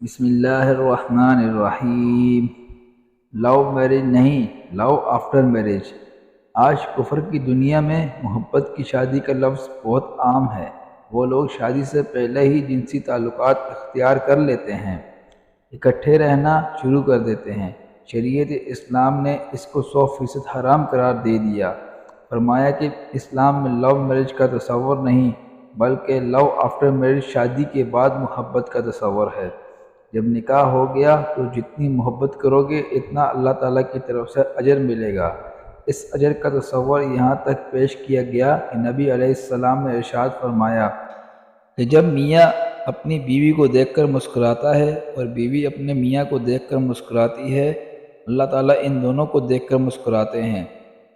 بسم اللہ الرحمن الرحیم۔ لو میرج نہیں، لو آفٹر میرج۔ آج کفر کی دنیا میں محبت کی شادی کا لفظ بہت عام ہے۔ وہ لوگ شادی سے پہلے ہی جنسی تعلقات اختیار کر لیتے ہیں، اکٹھے رہنا شروع کر دیتے ہیں۔ شریعت اسلام نے اس کو 100% حرام قرار دے دیا۔ فرمایا کہ اسلام میں لو میرج کا تصور نہیں، بلکہ لو آفٹر میرج شادی کے بعد محبت کا تصور ہے۔ جب نکاح ہو گیا تو جتنی محبت کرو گے اتنا اللہ تعالیٰ کی طرف سے اجر ملے گا۔ اس اجر کا تصور یہاں تک پیش کیا گیا کہ نبی علیہ السلام نے ارشاد فرمایا کہ جب میاں اپنی بیوی کو دیکھ کر مسکراتا ہے اور بیوی اپنے میاں کو دیکھ کر مسکراتی ہے، اللہ تعالیٰ ان دونوں کو دیکھ کر مسکراتے ہیں۔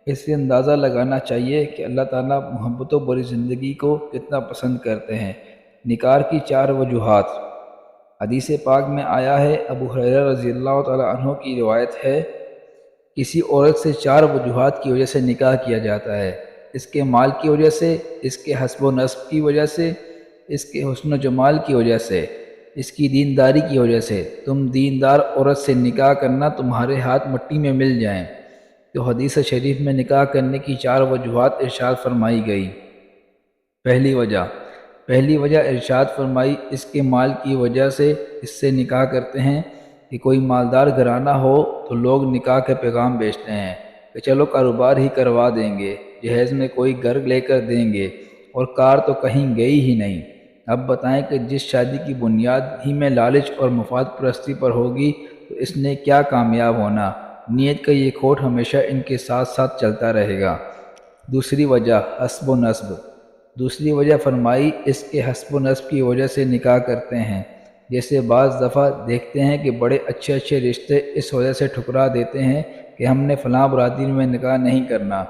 اس سے اندازہ لگانا چاہیے کہ اللہ تعالیٰ محبت و بری زندگی کو کتنا پسند کرتے ہیں۔ نکاح کی 4 وجوہات۔ حدیث پاک میں آیا ہے، ابو ہریرہ رضی اللہ تعالیٰ عنہ کی روایت ہے، کسی عورت سے 4 وجوہات کی وجہ سے نکاح کیا جاتا ہے: اس کے مال کی وجہ سے، اس کے حسب و نسب کی وجہ سے، اس کے حسن و جمال کی وجہ سے، اس کی دینداری کی وجہ سے۔ تم دیندار عورت سے نکاح کرنا تمہارے ہاتھ مٹی میں مل جائیں۔ تو حدیث شریف میں نکاح کرنے کی 4 وجوہات ارشاد فرمائی گئی۔ پہلی وجہ ارشاد فرمائی، اس کے مال کی وجہ سے اس سے نکاح کرتے ہیں کہ کوئی مالدار گھرانہ ہو تو لوگ نکاح کے پیغام بیچتے ہیں کہ چلو کاروبار ہی کروا دیں گے، جہیز میں کوئی گھر لے کر دیں گے، اور کار تو کہیں گئی ہی نہیں۔ اب بتائیں کہ جس شادی کی بنیاد ہی میں لالچ اور مفاد پرستی پر ہوگی تو اس نے کیا کامیاب ہونا۔ نیت کا یہ کھوٹ ہمیشہ ان کے ساتھ ساتھ چلتا رہے گا۔ دوسری وجہ حسب و نسب۔ دوسری وجہ فرمائی، اس کے حسب و نسب کی وجہ سے نکاح کرتے ہیں۔ جیسے بعض دفعہ دیکھتے ہیں کہ بڑے اچھے اچھے رشتے اس وجہ سے ٹھکرا دیتے ہیں کہ ہم نے فلاں برادری میں نکاح نہیں کرنا۔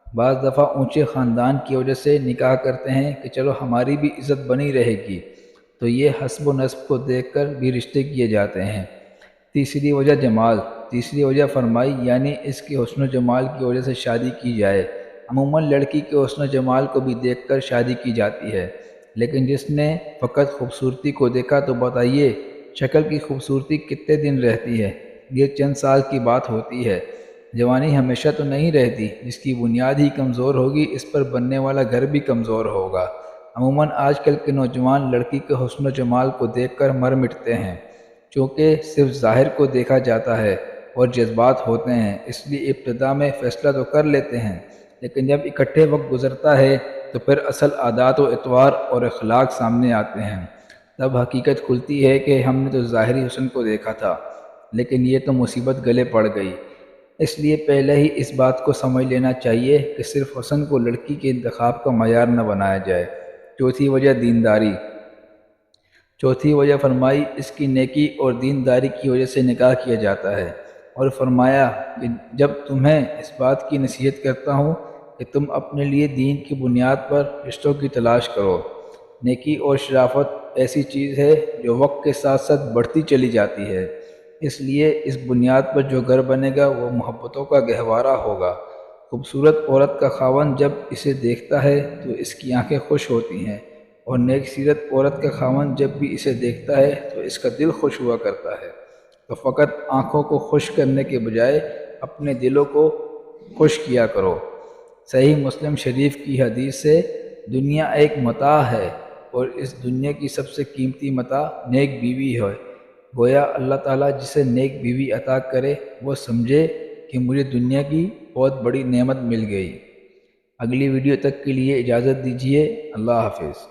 بعض دفعہ اونچے خاندان کی وجہ سے نکاح کرتے ہیں کہ چلو ہماری بھی عزت بنی رہے گی، تو یہ حسب و نسب کو دیکھ کر بھی رشتے کیے جاتے ہیں۔ تیسری وجہ جمال۔ تیسری وجہ فرمائی، یعنی اس کے حسن و جمال کی وجہ سے شادی کی جائے۔ عموماً لڑکی کے حسن و جمال کو بھی دیکھ کر شادی کی جاتی ہے، لیکن جس نے فقط خوبصورتی کو دیکھا تو بتائیے شکل کی خوبصورتی کتنے دن رہتی ہے؟ یہ چند سال کی بات ہوتی ہے۔ جوانی ہمیشہ تو نہیں رہتی۔ جس کی بنیاد ہی کمزور ہوگی اس پر بننے والا گھر بھی کمزور ہوگا۔ عموماً آج کل کے نوجوان لڑکی کے حسن و جمال کو دیکھ کر مر مٹتے ہیں، چونکہ صرف ظاہر کو دیکھا جاتا ہے اور جذبات ہوتے ہیں، اس لیے ابتدا میں فیصلہ تو کر لیتے ہیں، لیکن جب اکٹھے وقت گزرتا ہے تو پھر اصل عادات و اطوار اور اخلاق سامنے آتے ہیں۔ تب حقیقت کھلتی ہے کہ ہم نے تو ظاہری حسن کو دیکھا تھا، لیکن یہ تو مصیبت گلے پڑ گئی۔ اس لیے پہلے ہی اس بات کو سمجھ لینا چاہیے کہ صرف حسن کو لڑکی کے انتخاب کا معیار نہ بنایا جائے۔ چوتھی وجہ دینداری۔ چوتھی وجہ فرمائی، اس کی نیکی اور دینداری کی وجہ سے نکاح کیا جاتا ہے، اور فرمایا کہ جب تمہیں اس بات کی نصیحت کرتا ہوں کہ تم اپنے لیے دین کی بنیاد پر رشتوں کی تلاش کرو۔ نیکی اور شرافت ایسی چیز ہے جو وقت کے ساتھ ساتھ بڑھتی چلی جاتی ہے، اس لیے اس بنیاد پر جو گھر بنے گا وہ محبتوں کا گہوارہ ہوگا۔ خوبصورت عورت کا خاوند جب اسے دیکھتا ہے تو اس کی آنکھیں خوش ہوتی ہیں، اور نیک سیرت عورت کا خاوند جب بھی اسے دیکھتا ہے تو اس کا دل خوش ہوا کرتا ہے۔ تو فقط آنکھوں کو خوش کرنے کے بجائے اپنے دلوں کو خوش کیا کرو۔ صحیح مسلم شریف کی حدیث سے، دنیا ایک متاع ہے اور اس دنیا کی سب سے قیمتی متاع نیک بیوی ہے۔ گویا اللہ تعالیٰ جسے نیک بیوی عطا کرے وہ سمجھے کہ مجھے دنیا کی بہت بڑی نعمت مل گئی۔ اگلی ویڈیو تک کے لیے اجازت دیجیے۔ اللہ حافظ۔